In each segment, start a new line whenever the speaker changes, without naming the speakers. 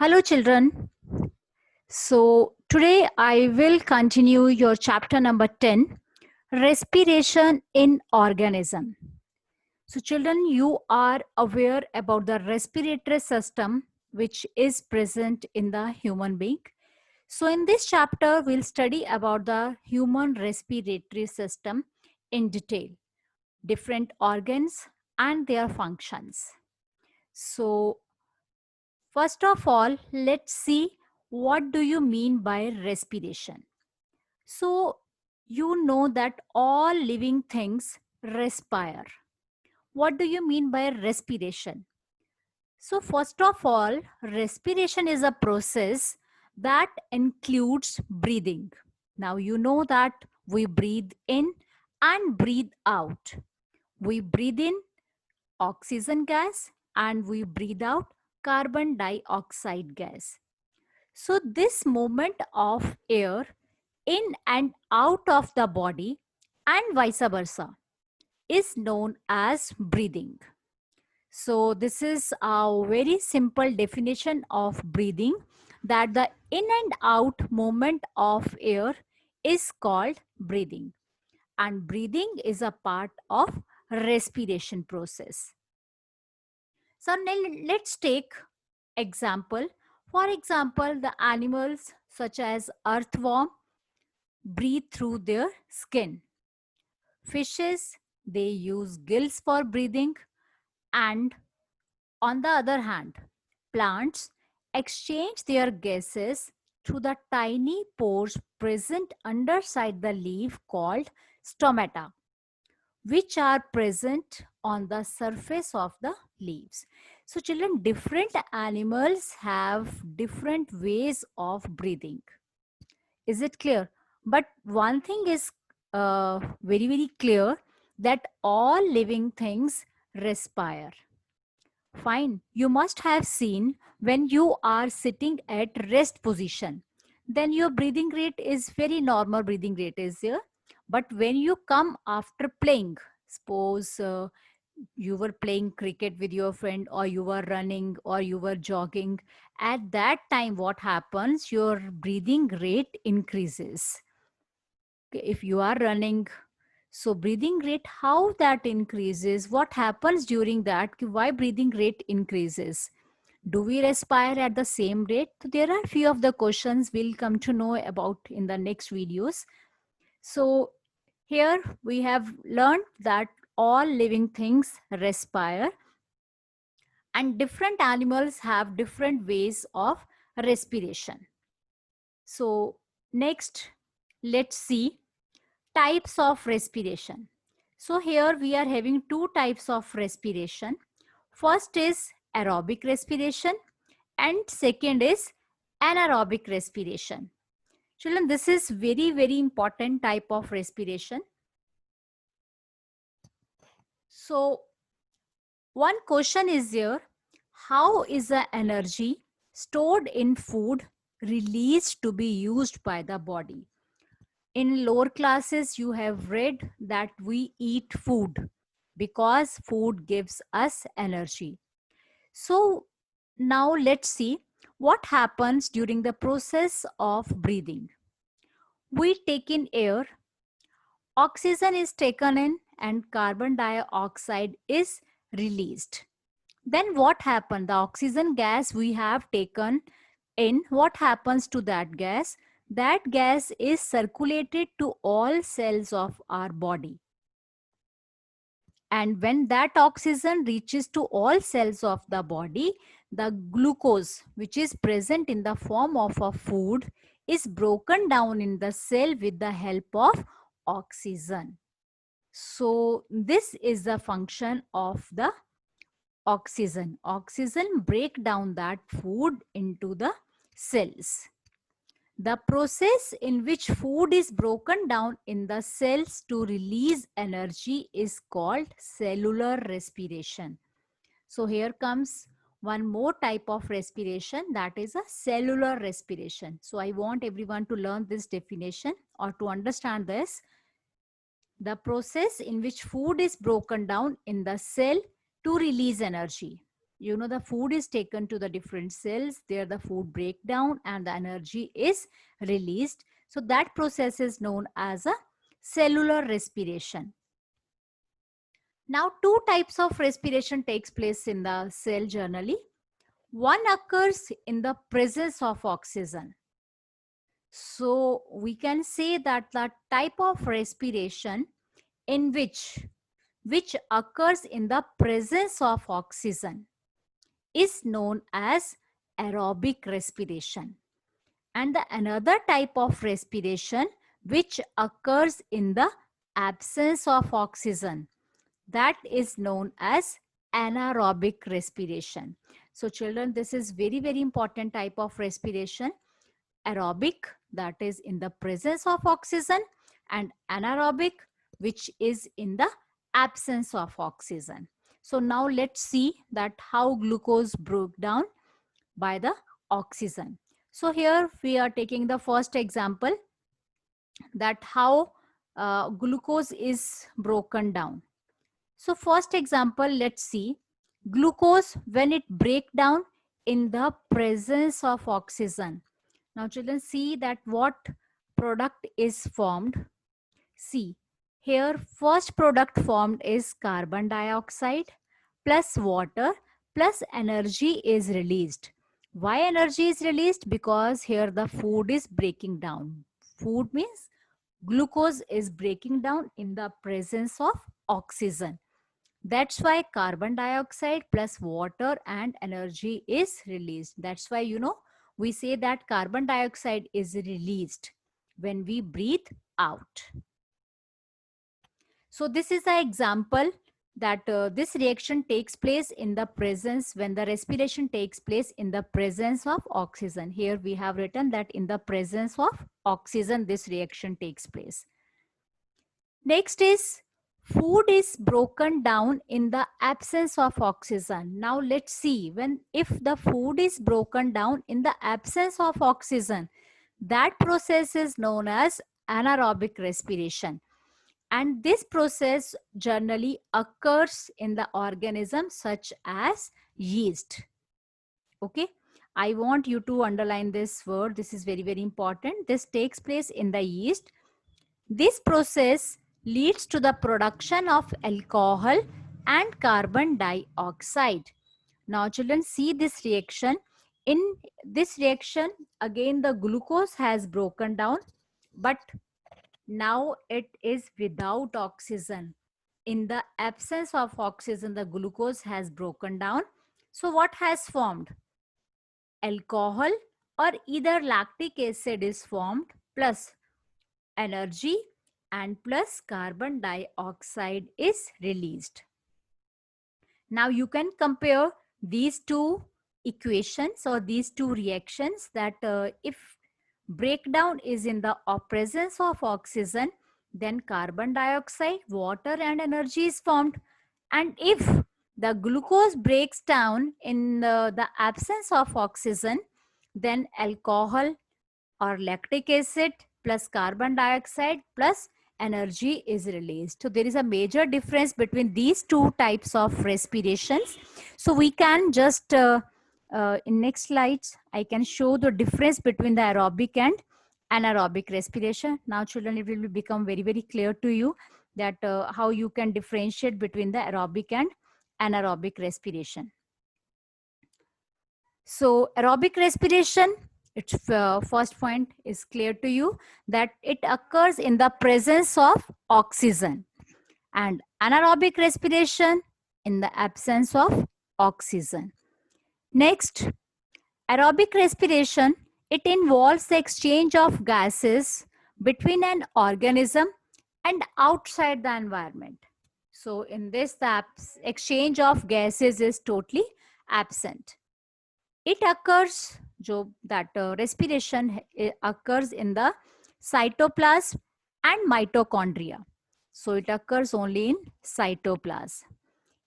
Hello, children. So, today I will continue your chapter number 10, Respiration in Organism. So, children, you are aware about the respiratory system which is present in the human being. So, in this chapter, we'll study about the human respiratory system in detail, different organs and their functions. So, first of all, let's see what do you mean by respiration. So, you know that all living things respire. What do you mean by respiration? So, first of all, respiration is a process that includes breathing. Now, you know that we breathe in and breathe out. We breathe in oxygen gas and we breathe out carbon dioxide gas. So, this movement of air in and out of the body and vice versa is known as breathing. So, this is a very simple definition of breathing, that the in and out movement of air is called breathing, and breathing is a part of respiration process. So, now let's take example. For example, the animals such as earthworm breathe through their skin. Fishes, they use gills for breathing, and on the other hand, plants exchange their gases through the tiny pores present underside the leaf called stomata, which are present on the surface of the leaves. So children, different animals have different ways of breathing. Is it clear? But one thing is very clear, that all living things respire. Fine. You must have seen when you are sitting at rest position, then your breathing rate is very normal breathing rate is there. But when you come after playing, suppose you were playing cricket with your friend, or you were running, or you were jogging, at that time what happens, your breathing rate increases. Okay, if you are running, so breathing rate, how that increases, what happens during that, why breathing rate increases, do we respire at the same rate? So there are few of the questions we'll come to know about in the next videos. So here we have learned that all living things respire, and different animals have different ways of respiration. So next, let's see types of respiration. So here we are having two types of respiration. First is aerobic respiration and second is anaerobic respiration. Children, this is very important type of respiration. So one question is here, how is the energy stored in food released to be used by the body? In lower classes, you have read that we eat food because food gives us energy. So now let's see what happens during the process of breathing. We take in air, oxygen is taken in, and carbon dioxide is released. Then what happened? The oxygen gas we have taken in, what happens to that gas? That gas is circulated to all cells of our body. And when that oxygen reaches to all cells of the body, the glucose, which is present in the form of a food, is broken down in the cell with the help of oxygen. So this is the function of the oxygen. Oxygen break down that food into the cells. The process in which food is broken down in the cells to release energy is called cellular respiration. So here comes one more type of respiration, that is a cellular respiration. So I want everyone to learn this definition or to understand this. The process in which food is broken down in the cell to release energy. the food is taken to the different cells, there the food breakdown and the energy is released. So that process is known as a cellular respiration. Now, two types of respiration takes place in the cell generally. One occurs in the presence of oxygen. So we can say that the type of respiration in which occurs in the presence of oxygen is known as aerobic respiration. And the another type of respiration which occurs in the absence of oxygen, that is known as anaerobic respiration. So children, this is very, very important type of respiration. Aerobic, that is in the presence of oxygen, and anaerobic, which is in the absence of oxygen. So now let's see that how glucose broke down by the oxygen. So here we are taking the first example, that how glucose is broken down. So first example, let's see glucose when it break down in the presence of oxygen. Now children, see that what product is formed. See, here first product formed is carbon dioxide plus water plus energy is released. Why energy is released? Because here the food is breaking down. Food means glucose is breaking down in the presence of oxygen. That's why carbon dioxide plus water and energy is released. That's why, we say that carbon dioxide is released when we breathe out. So this is an example that this reaction takes place in the presence, when the respiration takes place in the presence of oxygen. Here we have written that in the presence of oxygen, this reaction takes place. Next is food is broken down in the absence of oxygen. Now let's see, if the food is broken down in the absence of oxygen, that process is known as anaerobic respiration. And this process generally occurs in the organism such as yeast. Okay, I want you to underline this word. This is very, very important. This takes place in the yeast. This process leads to the production of alcohol and carbon dioxide. Now children, see this reaction. In this reaction, again the glucose has broken down, but now it is without oxygen. In the absence of oxygen, the glucose has broken down. So what has formed? Alcohol or either lactic acid is formed, plus energy and plus carbon dioxide is released. Now you can compare these two equations or these two reactions, that if breakdown is in the presence of oxygen, then carbon dioxide, water and energy is formed. And if the glucose breaks down in the absence of oxygen, then alcohol or lactic acid plus carbon dioxide plus energy is released. So there is a major difference between these two types of respirations. So we can just in next slides, I can show the difference between the aerobic and anaerobic respiration. Now children, it will become very, very clear to you that how you can differentiate between the aerobic and anaerobic respiration. So aerobic respiration, its first point is clear to you, that it occurs in the presence of oxygen, and anaerobic respiration in the absence of oxygen. Next, aerobic respiration, it involves the exchange of gases between an organism and outside the environment. So in this, the exchange of gases is totally absent. It occurs, respiration occurs in the cytoplasm and mitochondria. So it occurs only in cytoplasm.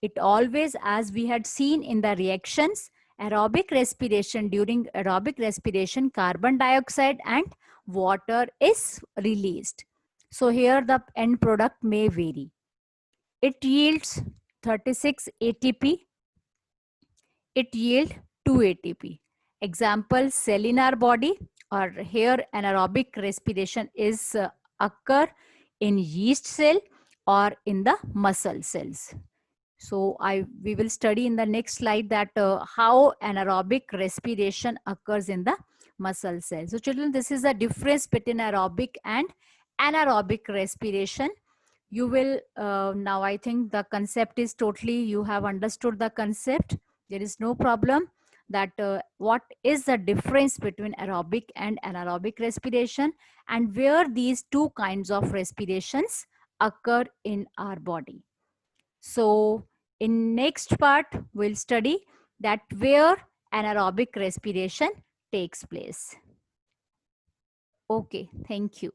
It always, as we had seen in the reactions, aerobic respiration, during aerobic respiration, carbon dioxide and water is released. So here the end product may vary. It yields 36 ATP. it yield 2 ATP. Example, cell in our body, or here anaerobic respiration is occur in yeast cell or in the muscle cells. So we will study in the next slide that how anaerobic respiration occurs in the muscle cells. So children, this is the difference between aerobic and anaerobic respiration. You will now, I think the concept is totally, you have understood the concept. There is no problem that what is the difference between aerobic and anaerobic respiration, and where these two kinds of respirations occur in our body. So in next part, we'll study that where anaerobic respiration takes place. Okay, thank you.